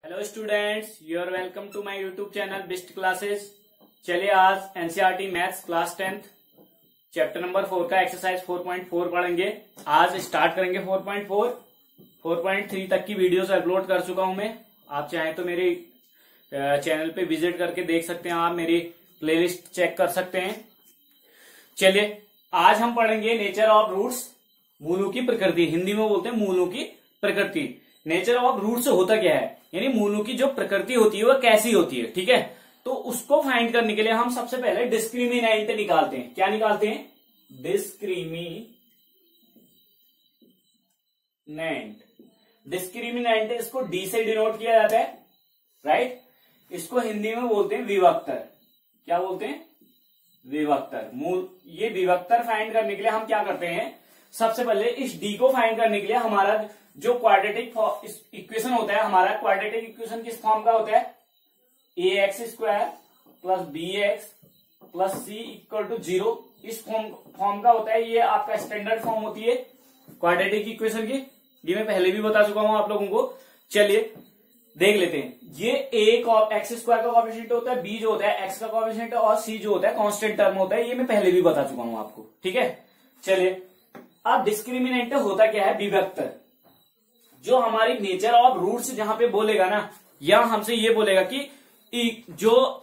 Hello students, you are welcome to my YouTube channel best classes. चलिए आज NCERT maths class 10th chapter number 4 का exercise 4.4 पढ़ेंगे। आज start करेंगे 4.4। 4.3 तक की वीडियोस अपलोड कर चुका हूं मैं। आप चाहें तो मेरे चैनल पे विजिट करके देख सकते हैं, आप मेरी प्लेलिस्ट चेक कर सकते हैं। चलिए आज हम पढ़ेंगे नेचर ऑफ रूट्स, मूलों की प्रकृति। हिंदी में बोलते हैं मूलों की प्रकृति। नेचर ऑफ रूट्स होता क्या है, यानी मूलों की जो प्रकृति होती है वह कैसी होती है। ठीक है, तो उसको फाइंड करने के लिए हम सबसे पहले डिस्क्रिमिनेंट निकालते हैं। क्या निकालते हैं? डिस्क्रिमिनेंट इसको डी से डिनोट किया जाता है, राइट। इसको हिंदी में बोलते हैं विभक्तर। क्या बोलते हैं? विभक्तर। मूल ये विभक्तर फाइंड करने के लिए हम क्या करते हैं, सबसे पहले इस डी को फाइंड करने के लिए हमारा जो क्वाड्रेटिक इक्वेशन होता है, हमारा क्वाड्रेटिक इक्वेशन किस फॉर्म का होता है? ax² plus bx plus c equal to 0 इस फॉर्म का होता है। ये आपका स्टैंडर्ड फॉर्म होती है क्वाड्रेटिक इक्वेशन की। ये मैं पहले भी बता चुका हूं आप लोगों को। चलिए देख लेते हैं। ये x² का कोएफिशिएंट होता है, b जो होता है x का कोएफिशिएंट है, और c जो होता है कांस्टेंट टर्म होता है। ये मैं पहले भी बता चुका हूं आपको। ठीक है, चलिए अब डिस्क्रिमिनेंट होता क्या है? विभक्तर। जो हमारी नेचर ऑफ रूट्स जहां पे बोलेगा ना, या हमसे ये बोलेगा कि जो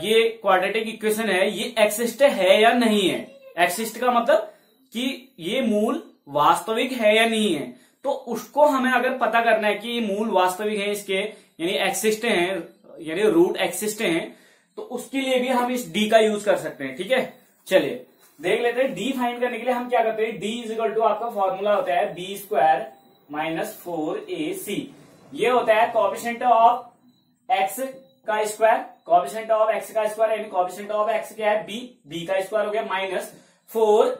ये क्वाड्रेटिक इक्वेशन है ये एक्सिस्ट है या नहीं है। एक्सिस्ट का मतलब कि ये मूल वास्तविक है या नहीं है। तो उसको हमें अगर पता करना है कि ये मूल वास्तविक है इसके, यानी एक्सिस्ट हैं, यानी रूट एक्सिस्ट हैं, तो उसके लिए भी हम इस डी का यूज कर सकते हैं। ठीक है, चलिए देख लेते हैं। डी फाइंड करने के लिए हम क्या करते हैं? डी इज इक्वल टू आपका फॉर्मूला होता है b² माइनस 4ac। ये होता है कोएफिशिएंट ऑफ x का स्क्वायर, कोएफिशिएंट ऑफ x का स्क्वायर, यानी कोएफिशिएंट ऑफ x क्या है? b का स्क्वायर हो गया, minus 4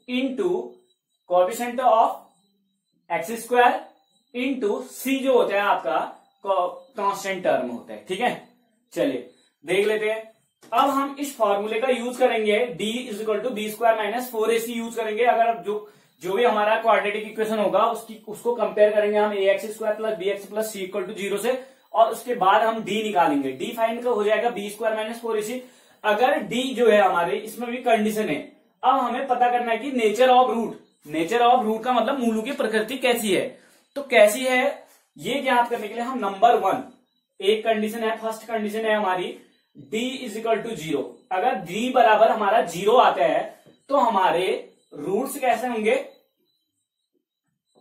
into coefficient of x² into c जो होता है आपका कांस्टेंट टर्म होता है। ठीक है, चलिए देख लेते हैं। अब हम इस फॉर्मूले का यूज करेंगे, d is equal to b² minus 4ac use करेंगे। अगर जो भी हमारा क्वाड्रेटिक इक्वेशन होगा उसको कंपेयर करेंगे हम ax² plus bx plus c equal to 0 से, और उसके बाद हम d निकालेंगे। d फाइंड हो जाएगा b² माइनस 4ac। अगर d जो है हमारे, इसमें भी कंडीशन है। अब हमें पता करना है कि nature of root. Nature of root का मतलब मूलों की प्रकृति कैसी है। तो कैसी है ये ज्ञात करने के लिए हम नंबर 1, एक कंडीशन है, फर्स्ट कंडीशन है हमारी d इज इक्वल टू 0। अगर d बराबर हमारा 0 आता है तो हमारे रूट्स कैसे होंगे?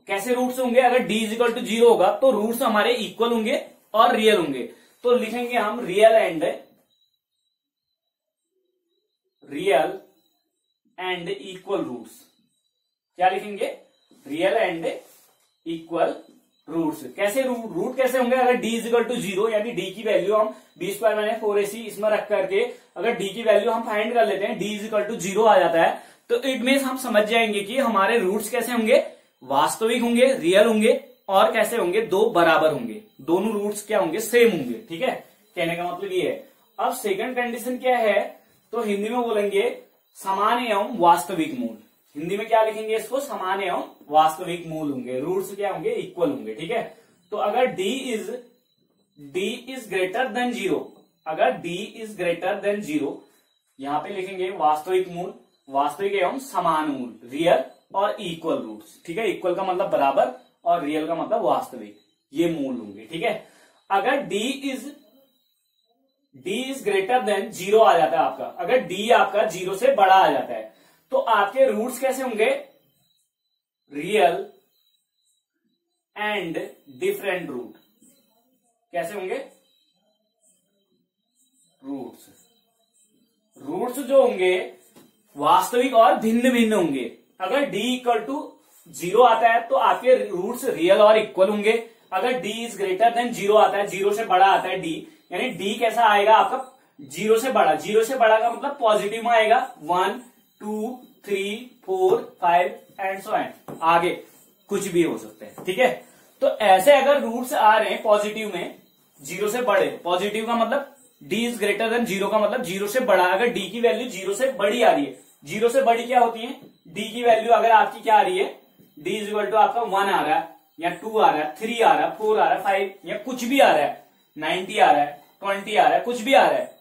कैसे रूट्स होंगे? अगर d इज इक्वल टू 0 होगा तो रूट्स हमारे इक्वल होंगे और रियल होंगे। तो लिखेंगे हम रियल एंड इक्वल रूट्स। क्या लिखेंगे? Real and equal roots. कैसे रूट कैसे होंगे? अगर d इज इक्वल टू 0, यानी d की वैल्यू हम b² माइनस 4ac इसमें रख करके अगर d की वैल्यू हम फाइंड कर लेते हैं, d इज इक्वल टू 0 आ जाता है, तो इट मीन्स हम समझ जाएंगे कि हमारे रूट्स कैसे होंगे? वास्तविक होंगे, रियल होंगे, और कैसे होंगे? दो बराबर होंगे। दोनों रूट्स क्या होंगे? सेम होंगे। ठीक है, कहने का मतलब ये है। अब सेकंड कंडीशन क्या है? तो हिंदी में बोलेंगे समान एवं वास्तविक मूल। हिंदी में क्या लिखेंगे इसको? समान एवं वास्तविक मूल होंगे। रूट्स क्या होंगे? इक्वल होंगे। ठीक है, तो अगर d इज ग्रेटर देन 0, अगर d इज ग्रेटर देन 0, यहां पे लिखेंगे वास्तविक मूल, वास्तविक एवं समान मूल, रियल और इक्वल रूट्स। ठीक है, इक्वल का मतलब बराबर और रियल का मतलब वास्तविक, ये मूल होंगे। ठीक है, अगर d इज ग्रेटर देन 0 आ जाता है आपका, अगर d आपका 0 से बड़ा आ जाता है, तो आपके रूट्स कैसे होंगे? Real and different root. कैसे होंगे? रूट्स जो होंगे वास्तविक और भिन्न भिन्न होंगे। अगर d इक्वल टू 0 आता है तो आपके रूट्स रियल और इक्वल होंगे। अगर d इज ग्रेटर देन 0 आता है, 0 से बड़ा आता है d, यानी d कैसा आएगा आपका? 0 से बड़ा। 0 से बड़ा का मतलब पॉजिटिव में आएगा। 1 2 3 4 5 एंड सो एंड, आगे कुछ भी हो सकते हैं। ठीक है, तो ऐसे अगर रूट्स आ रहे हैं पॉजिटिव में, 0 से बड़े, पॉजिटिव का मतलब d इज ग्रेटर देन 0 का मतलब 0 से बड़ा। अगर d की वैल्यू 0 से बड़ी आ रही है, 0 से बड़ी क्या होती है? d की वैल्यू अगर आपकी क्या आ रही है? d इज इक्वल टू आपका 1 आ रहा है, या 2 आ रहा है, 3 आ रहा है, 4 आ रहा है, 5 या कुछ भी आ रहा है, 90 आ रहा है, 20 आ रहा है, कुछ भी आ रहा है,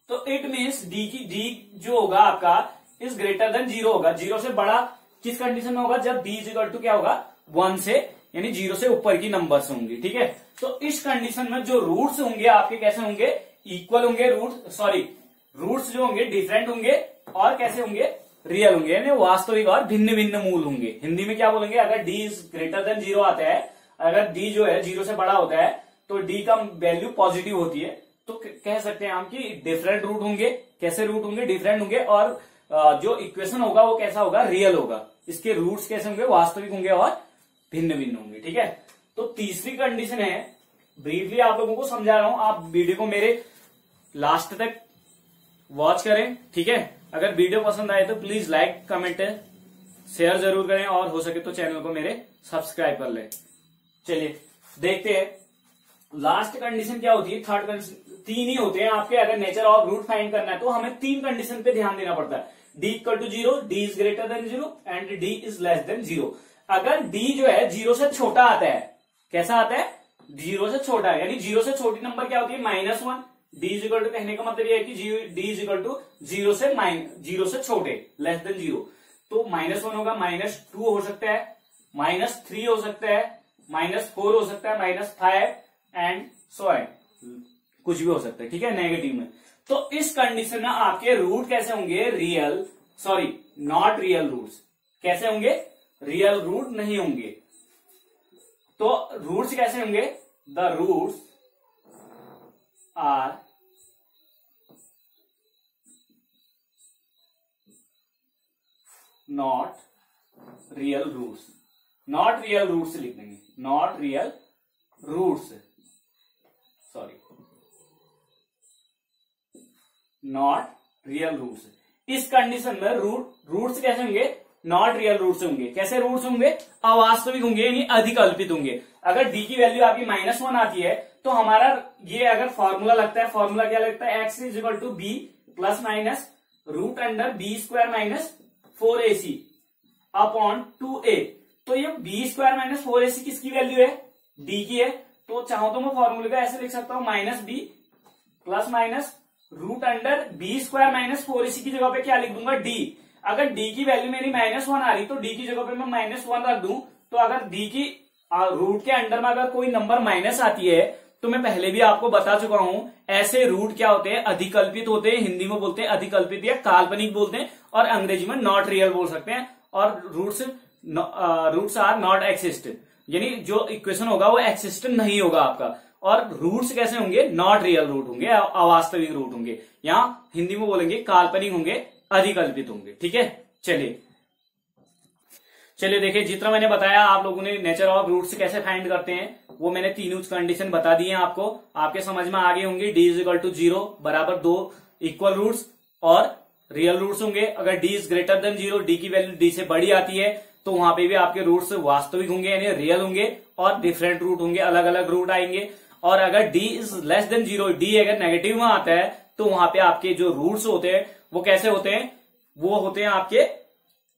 तो इट मीन्स डी जो होगा आपका इज ग्रेटर देन 0 होगा। 0 से बड़ा किस कंडीशन में होगा, जब डी इज इक्वल टू क्या होगा 1 से, यानी 0 से ऊपर की नंबर्स होंगे। ठीक है, तो इस कंडीशन में जो रूट्स होंगे आपके कैसे होंगे, इक्वल होंगे, रूट्स जो होंगे डिफरेंट होंगे और कैसे होंगे, रियल होंगे, यानी वास्तविक और भिन्न भिन्न मूल होंगे। हिंदी में क्या बोलेंगे, अगर डी इज ग्रेटर देन 0 आता है, अगर डी जो है 0 से बड़ा होता है तो डी का वैल्यू पॉजिटिव होती है, तो कह सकते हैं हम कि डिफरेंट रूट होंगे। कैसे रूट होंगे, डिफरेंट होंगे, और जो इक्वेशन होगा वो कैसा होगा, रियल होगा। इसके रूट्स कैसे होंगे, वास्तविक होंगे और भिन्न भिन्न होंगे। ठीक है, तो तीसरी कंडीशन है, ब्रीफली आप लोगों को समझा रहा हूं, आप वीडियो को मेरे लास्ट तक वॉच करें। ठीक है, अगर वीडियो पसंद आए तो प्लीज लाइक कमेंट शेयर जरूर करें, और हो सके तो चैनल को मेरे सब्सक्राइब कर लें। चलिए देखते हैं लास्ट कंडीशन क्या होती है। थर्ड कंडीशन, 3 ही होते हैं आपके, अगर नेचर ऑफ रूट फाइंड करना है तो हमें 3 कंडीशन पे ध्यान देना पड़ता है। D equal to 0, D is greater than 0 and D is less than 0। अगर डी जो है 0 से छोटा आता है, कैसा आता है, 0 से छोटा है, यानी 0 से छोटी नंबर क्या होती है, -1। डी इज इक्वल टू कहने का मतलब यह है कि डी इज इक्वल टू 0 से छोटे, लेस देन 0, तो -1 होगा, -2 हो सकता है, -3 हो सकता है, -4 हो सकता है, -5 एंड सो ऑन, कुछ भी हो सकता है। ठीक है, नेगेटिव में। तो इस कंडीशन में आपके रूट कैसे होंगे, नॉट रियल रूट्स। कैसे होंगे, रियल रूट नहीं होंगे। तो रूट्स कैसे होंगे, the roots are not real roots. Not real roots लिख देंगे, not real roots, not real roots. इस कंडीशन में रूट्स कैसे होंगे, नॉट रियल रूट्स होंगे। कैसे रूट्स होंगे, अवास्तविक होंगे, यानी अधिकल्पित होंगे। अगर डी की वैल्यू आपकी -1 आती है तो हमारा ये अगर फॉर्मूला लगता है, फॉर्मूला क्या लगता है, X is equal to B plus minus root under B square minus 4ac upon 2a। तो ये बी स्क्वायर माइनस 4ac किसकी वैल्यू है, डी की है। तो चाहो तो मैं फॉर्मूले का ऐसे लिख सकता हूं, -b plus minus root under B square minus 4ac की जगह पे क्या लिख दूंगा, डी। अगर डी की वैल्यू मेरी -1 आ रही तो डी की जगह पे मैं -1 रख दूं। तो अगर डी की रूट के अंडर में अगर कोई नंबर माइनस आती है, तो मैं पहले भी आपको बता चुका हूं, ऐसे रूट क्या होते हैं, अधिकल्पित होते हैं। हिंदी में बोलते हैं अधिकल्पित या काल्पनिक बोलते हैं, और अंग्रेजी में नॉट रियल बोल सकते हैं। और रूट्स आर नॉट एक्सिस्ट, यानी जो इक्वेशन होगा वो एक्सिस्टेंट नहीं होगा आपका। और रूट्स कैसे होंगे, नॉट रियल रूट होंगे, अवास्तविक रूट होंगे, या हिंदी में बोलेंगे काल्पनिक होंगे, अधिकल्पित होंगे। ठीक है, चलिए देखिए, जितना मैंने बताया आप लोगों ने नेचर ऑफ रूट्स कैसे फाइंड करते हैं, वो मैंने तीनों कंडीशन बता दी है आपको, आपके समझ में आ गई होंगी। डी इज इक्वल टू 0 बराबर 2 इक्वल रूट्स और रियल रूट्स होंगे। अगर D is greater than 0, D की वैल्यू डी से बड़ी आती है, तो वहां पे भी आपके रूट्स वास्तविक होंगे, यानी रियल होंगे, और डिफरेंट रूट होंगे, अलग अलग रूट आएंगे। और अगर D is less than 0, D अगर नेगेटिव में आता है, तो वहां पे आपके जो रूट्स होते हैं वो कैसे होते हैं, वो होते हैं आपके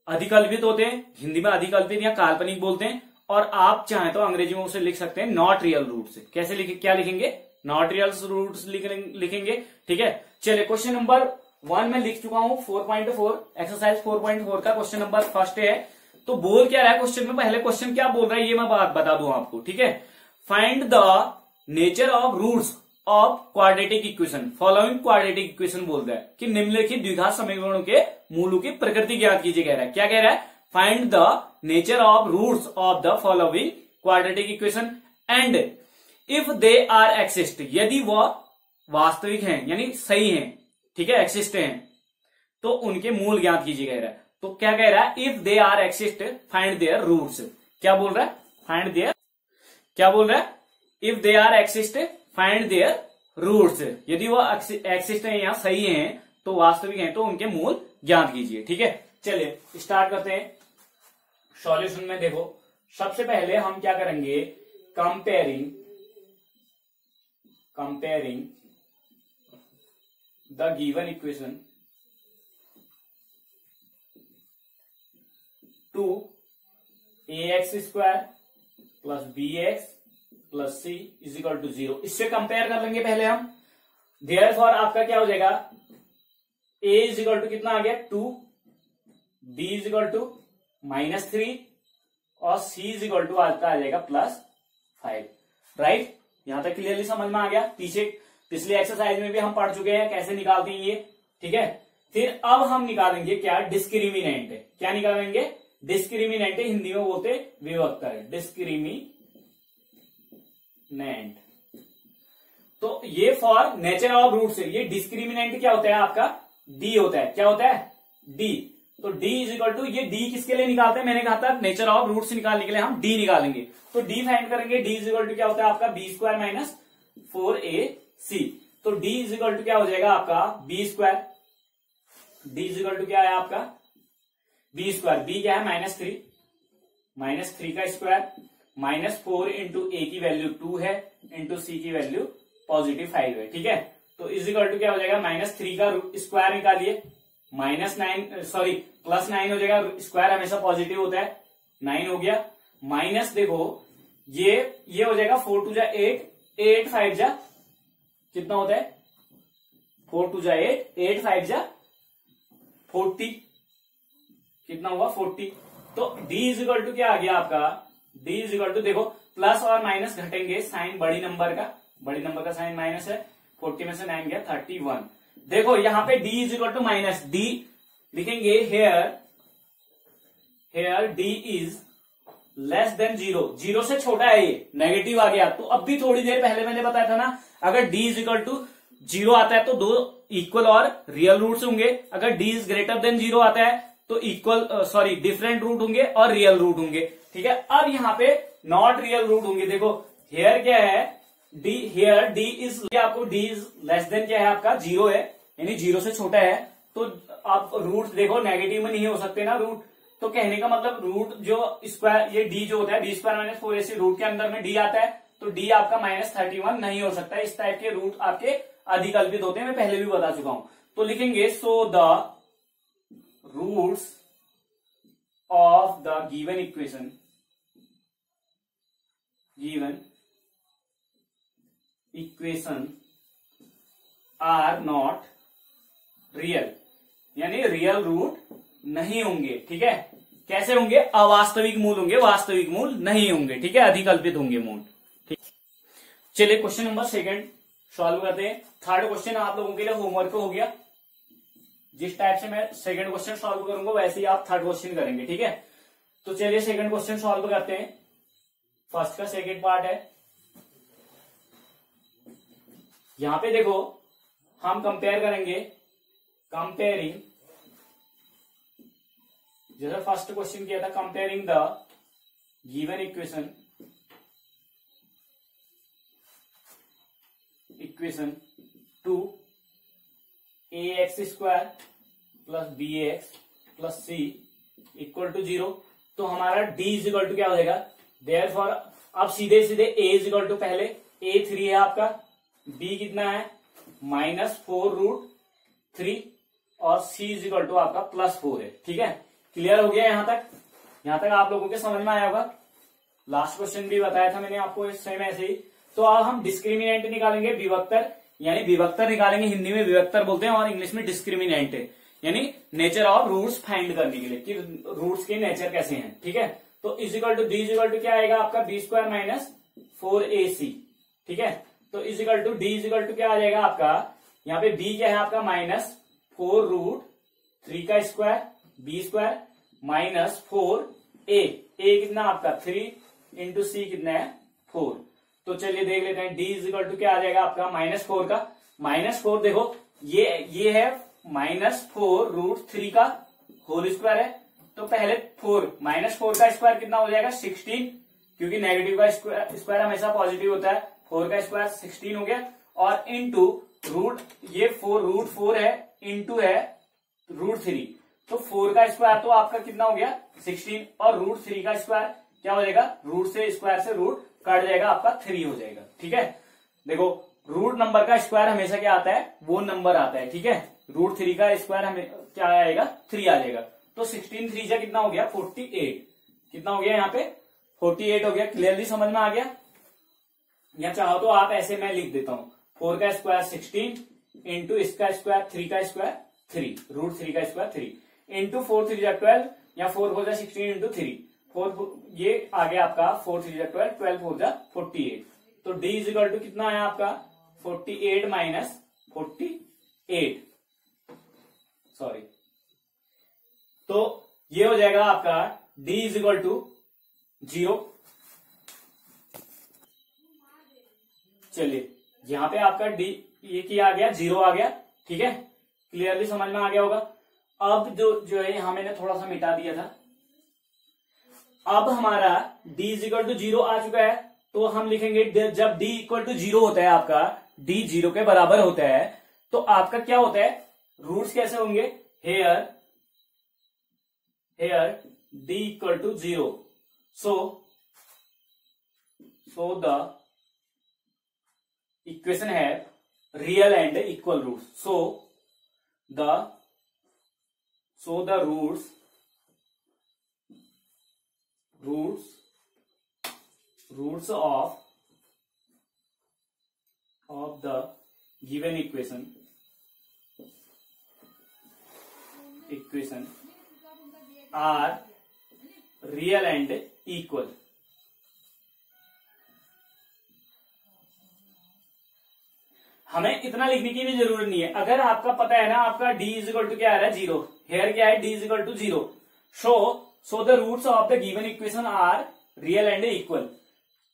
अधिकल्पित होते हैं। हिंदी में अधिकल्पित या काल्पनिक बोलते हैं। और आप चाहें तो अंग्रेजी में उसे लिख सकते हैं नॉट रियल रूट्स। कैसे क्या लिखेंगे, नॉट रियल रूट्स लिखेंगे। ठीक है, चलिए क्वेश्चन नंबर 1 में लिख चुका हूं 4.4, एक्सरसाइज 4.4 का क्वेश्चन नंबर फर्स्ट है। तो बोल क्या रहा है क्वेश्चन में, पहले क्वेश्चन क्या बोल रहा है ये मैं बात बता दूं आपको। ठीक है, find the nature of roots of quadratic equation, following quadratic equation बोल रहा है कि निम्नलिखित द्विघात समीकरणों के मूलों की प्रकृति ज्ञात कीजिए। कह रहा है, क्या कह रहा है, find the nature of roots of the following quadratic equation and if they are exist, यदि वह वास्तविक हैं यानी सही हैं, ठीक है, एक्सिस्ट हैं, तो उनके मूल ज्ञात कीजिए। कह रहा है, तो क्या कह रहा है, if they are exist find their roots. क्या बोल रहा है, फाइंड देयर, क्या बोल रहा है, if they are exist find their roots, यदि वो एक्सिस्ट है या सही हैं, तो वास्तविक हैं, तो उनके मूल ज्ञात कीजिए। ठीक है, चलिए स्टार्ट करते हैं। सॉल्यूशन में देखो, सबसे पहले हम क्या करेंगे, comparing the given equation to ax square plus B X plus C is equal to 0। इससे कंपेयर कर लेंगे पहले हम। देयरफॉर आपका क्या हो जाएगा, a इज इक्वल टू कितना आ गया 2, b इज इक्वल टू -3 और c इज इक्वल टू आपका आ जाएगा +5। राइट, यहां तक क्लियरली समझ में आ गया। पिछले एक्सरसाइज में भी हम पढ़ चुके हैं कैसे निकालते हैं ये। ठीक है, फिर अब हम निकालेंगे क्या, डिस्क्रिमिनेंट। क्या निकालेंगे, डिस्क्रिमिनेंट, हिंदी में बोलते विभक्तर, डिस्क्रिमिनेंट। तो ये फॉर नेचर ऑफ रूट से, ये डिस्क्रिमिनेंट क्या होता है आपका, डी होता है। क्या होता है, डी। तो डी इज इक्वल टू, ये डी किसके लिए निकालते हैं, मैंने कहा था नेचर ऑफ रूट से निकालने के लिए हम डी निकालेंगे। तो डी फाइंड करेंगे, डी इज इक्वल टू क्या होता है आपका बी स्क्वायर माइनस 4ac। तो डी इज इक्वल टू क्या हो जाएगा आपका B square, D is equal to क्या है आपका बी स्क्वायर, बी क्या है -3 का स्क्वायर -4 इंटू ए की वैल्यू 2 है इंटू सी की वैल्यू +5 है। ठीक है, तो इज इक्वल टू क्या हो जाएगा, -3 का स्क्वायर निकालिए, +9 हो जाएगा, स्क्वायर हमेशा पॉजिटिव होता है, 9 हो गया, माइनस देखो ये हो जाएगा 4 2 जा 8, 8 5 जा कितना होता है, 4 2 जा 8, 8 5 जा 40, कितना हुआ 40। तो d इज इक्वल टू क्या आ गया आपका, d इज इक्वल टू देखो प्लस और माइनस घटेंगे, साइन बड़ी नंबर का साइन माइनस है, 40 में से 9 गया 31। देखो यहां पे d is equal to minus, d लिखेंगे here d is less than 0, 0 से छोटा है, ये नेगेटिव आ गया। तो अब भी थोड़ी देर पहले मैंने बताया था ना, अगर d इज इक्वल टू 0 आता है तो दो इक्वल और रियल रूट्स होंगे, अगर d इज ग्रेटर देन 0 आता है तो डिफरेंट रूट होंगे और रियल रूट होंगे। ठीक है, अब यहाँ पे नॉट रियल रूट होंगे। देखो हेयर क्या है, d इज, आपको d इज लेस देन क्या है आपका 0 है, यानी 0 से छोटा है। तो आप रूट देखो नेगेटिव में नहीं हो सकते ना रूट, तो कहने का मतलब रूट जो स्क्वायर, ये d जो होता है b square minus 4ac, root के अंदर में d आता है, तो d आपका -31 नहीं हो सकता। इस टाइप के रूट आपके अधिकल्पित होते हैं, मैं पहले भी बता चुका हूं। तो लिखेंगे so the roots of the given equation are not real, यानी रियल रूट नहीं होंगे। ठीक है, कैसे होंगे, अवास्तविक मूल होंगे, वास्तविक मूल नहीं होंगे। ठीक है, अधिकल्पित होंगे मूल। ठीक, चलिए क्वेश्चन नंबर 2 सॉल्व करते हैं। 3rd क्वेश्चन आप लोगों के लिए होमवर्क हो गया। जिस टाइप से मैं 2nd क्वेश्चन सॉल्व करूंगा वैसे ही आप 3rd क्वेश्चन करेंगे। ठीक है, तो चलिए 2nd क्वेश्चन सॉल्व करते हैं। फर्स्ट का 2nd पार्ट है। यहां पे देखो हम कंपेयर करेंगे, कंपेयरिंग, जैसा फर्स्ट क्वेश्चन किया था, comparing the given equation to ax square plus bx plus c equal to 0। तो हमारा d इज इक्वल टू क्या हो जाएगा, देयरफॉर अब सीधे सीधे a इज इक्वल टू पहले a 3 है आपका, b कितना है -4√3 और c इज इक्वल टू आपका +4 है। ठीक है, क्लियर हो गया यहां तक आप लोगों के समझ में आया होगा। लास्ट क्वेश्चन भी बताया था मैंने आपको सेम ऐसे ही। तो अब हम डिस्क्रिमिनेंट निकालेंगे, विभक्तर, यानी विभक्तर निकालेंगे, हिंदी में विभक्तर बोलते हैं और इंग्लिश में डिस्क्रिमिनेंट है, यानी नेचर ऑफ रूट्स फाइंड करने के लिए कि रूट्स के नेचर कैसे हैं। ठीक है, तो is equal to D is equal to क्या आएगा आपका बी स्क्वायर माइनस 4ac। ठीक है, तो is equal to D is equal to क्या आ जाएगा आपका, यहाँ पे b क्या है आपका -4√3 का स्क्वायर, बी स्क्वायर -4a, कितना आपका 3 इंटू सी कितना है 4। तो चलिए देख लेते हैं, d इज इक्वल टू क्या आ जाएगा आपका -4 का, -4 देखो ये है -4√3 का होल स्क्वायर है। तो पहले 4 -4 का स्क्वायर कितना हो जाएगा 16, क्योंकि नेगेटिव का स्क्वायर हमेशा पॉजिटिव होता है। 4 का स्क्वायर 16 हो गया, और इंटू रूट, ये 4√4 है, इंटू है √3, तो 4 का स्क्वायर तो आपका कितना हो गया 16, और √3 का स्क्वायर क्या हो जाएगा, रूट से स्क्वायर से रूट कट जाएगा, आपका 3 हो जाएगा। ठीक है, देखो रूट नंबर का स्क्वायर हमेशा क्या आता है, वो नंबर आता है। ठीक है, √3 का स्क्वायर हमें क्या आएगा 3 आ जाएगा। तो 16 3 कितना हो गया 48, कितना हो गया यहाँ पे 48 हो गया। क्लियरली समझ में आ गया? या चाहो तो आप ऐसे मैं लिख देता हूं, 4 का स्क्वायर 16 इंटू इसका स्क्वायर 3 का स्क्वायर 3 √3 का स्क्वायर 3 इंटू 4 3 जा 12 या 4 4 जा 16 इंटू 3 4 ये आ गया आपका 4 3 जा 12 12 4 जा 48। तो d इज इक्वल टू कितना है आपका 48 माइनस 48 सॉरी। तो ये हो जाएगा आपका d इज इक्वल टू 0। चलिए यहां पे आपका d ये क्या आ गया 0 आ गया। ठीक है, क्लियरली समझ में आ गया होगा। अब जो है यहां मैंने थोड़ा सा मिटा दिया था। अब हमारा d इज इक्वल टू 0 आ चुका है, तो हम लिखेंगे जब d इक्वल टू 0 होता है, आपका d 0 के बराबर होता है, तो आपका क्या होता है, रूट्स कैसे होंगे, here d equal to 0 so the equation have real and equal roots, so the roots of the given equation are real and equal। हमें इतना लिखने की भी जरूरत नहीं है, अगर आपका पता है ना आपका d इज इक्वल टू क्या आ रहा है 0, हेयर क्या है d is equal to 0, so the roots of the given equation are real and equal.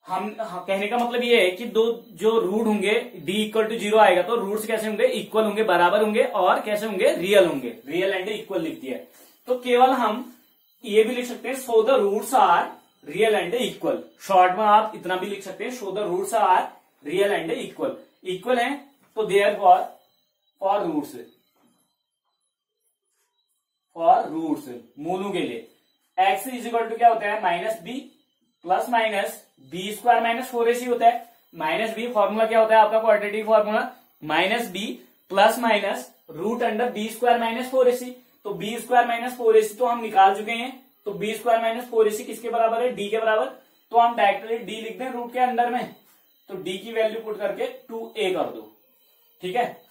हम कहने का मतलब ये है कि दो जो रूट होंगे d इक्वल टू 0 आएगा तो रूट्स कैसे होंगे, इक्वल होंगे, बराबर होंगे, और कैसे होंगे, रियल होंगे, रियल एंड इक्वल लिख दिया है। तो केवल हम ये भी लिख सकते हैं so the roots are real and equal. Short में आप इतना भी लिख सकते हैं so the roots are real and equal. Equal है तो देयर फॉर रूट्स मूलों के लिए x इज इक्वल टू क्या होता है, minus B plus minus B square minus 4ac होता है। माइनस बी फॉर्मूला क्या होता है आपका, quadratic formula minus B plus minus root under B square minus 4ac। तो बी स्क्वायर माइनस 4ac तो हम निकाल चुके हैं, तो बी स्क्वायर माइनस 4ac किसके बराबर है, डी के बराबर। तो हम डायरेक्टली डी लिख दें रूट के अंदर में, तो डी की वैल्यू पुट करके 2a कर दो। ठीक है,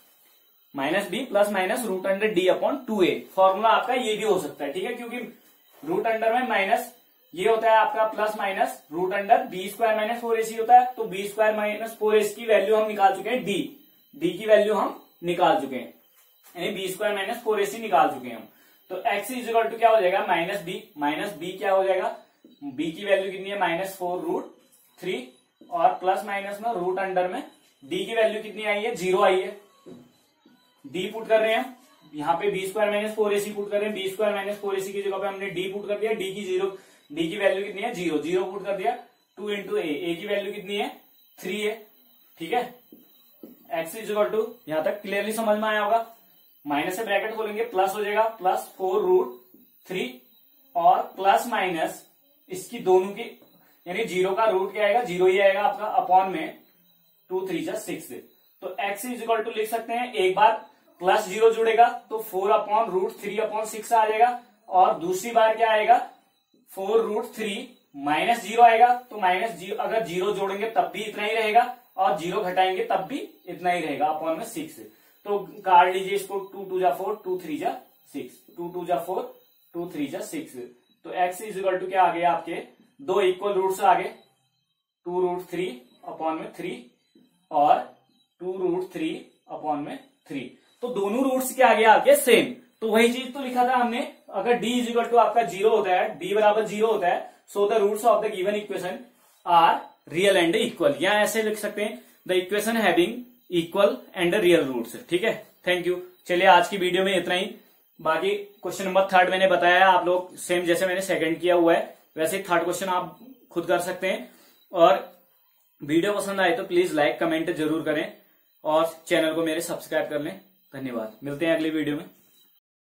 minus B plus minus root under D upon 2a। Formula आपका ये भी हो सकता है। ठीक है, क्योंकि रूट अंडर में माइनस ये होता है आपका plus minus root under B square minus 4ac होता है। तो बी स्क्वायर माइनस 4ac की वैल्यू हम निकाल चुके हैं, डी की वैल्यू हम निकाल चुके हैं, यानी बी स्क्वायर माइनस 4ac निकाल चुके हैं हम। तो x इज इक्वल टू क्या हो जाएगा, माइनस बी क्या हो जाएगा, b की वैल्यू कितनी है, -4√3 और प्लस माइनस में रूट अंडर में d की वैल्यू कितनी आई है, 0 आई है। d पुट कर रहे हैं यहाँ पे b square minus 4ac put कर रहे हैं, b स्क्वायर माइनस 4ac की जगह पे हमने d पुट कर दिया, d की वैल्यू कितनी है, 0 पुट कर दिया, 2 इंटू a की वैल्यू कितनी है, 3 है। ठीक है, x इज इक्वल टू यहां तक क्लियरली समझ में आया होगा। माइनस से ब्रैकेट खोलेंगे, प्लस हो जाएगा +4√3 और प्लस माइनस इसकी दोनों की, यानी 0 का रूट क्या आएगा, 0 ही आएगा आपका, अपॉन में 2 3 जा 6। तो x इज इक्वल टू लिख सकते हैं, एक बार प्लस 0 जुड़ेगा तो 4/√3/6 आ जाएगा, और दूसरी बार क्या आएगा 4√3 माइनस 0 आएगा। तो माइनस 0 अगर 0 जोड़ेंगे तब भी इतना ही रहेगा, और 0 घटाएंगे तब भी इतना ही रहेगा, अपॉन में 6। तो काट लीजिए इसको, 2 2 जा 4 2 3 जा 6, 2 2 जा 4 2 3 जा 6। तो x इज इक्वल टू क्या आ गया आपके, दो इक्वल रूट्स आ गए, 2√3 अपॉन में 3 और 2√3 अपॉन में 3। तो दोनों रूट्स क्या आ गया आपके, सेम। तो वही चीज तो लिखा था हमने, अगर d इज इक्वल टू आपका 0 होता है, d बराबर 0 होता है, so the roots of the given equation are real and equal. या ऐसे लिख सकते हैं, the equation having equal and real roots. ठीक है, थैंक यू। चलिए आज की वीडियो में इतना ही। बाकी क्वेश्चन नंबर 3 मैंने बताया, आप लोग सेम जैसे मैंने सेकंड किया हुआ है वैसे 3rd क्वेश्चन आप खुद कर सकते हैं। और वीडियो पसंद आए तो प्लीज लाइक कमेंट जरूर करें, और चैनल को मेरे सब्सक्राइब कर लें। धन्यवाद, मिलते हैं अगली वीडियो में।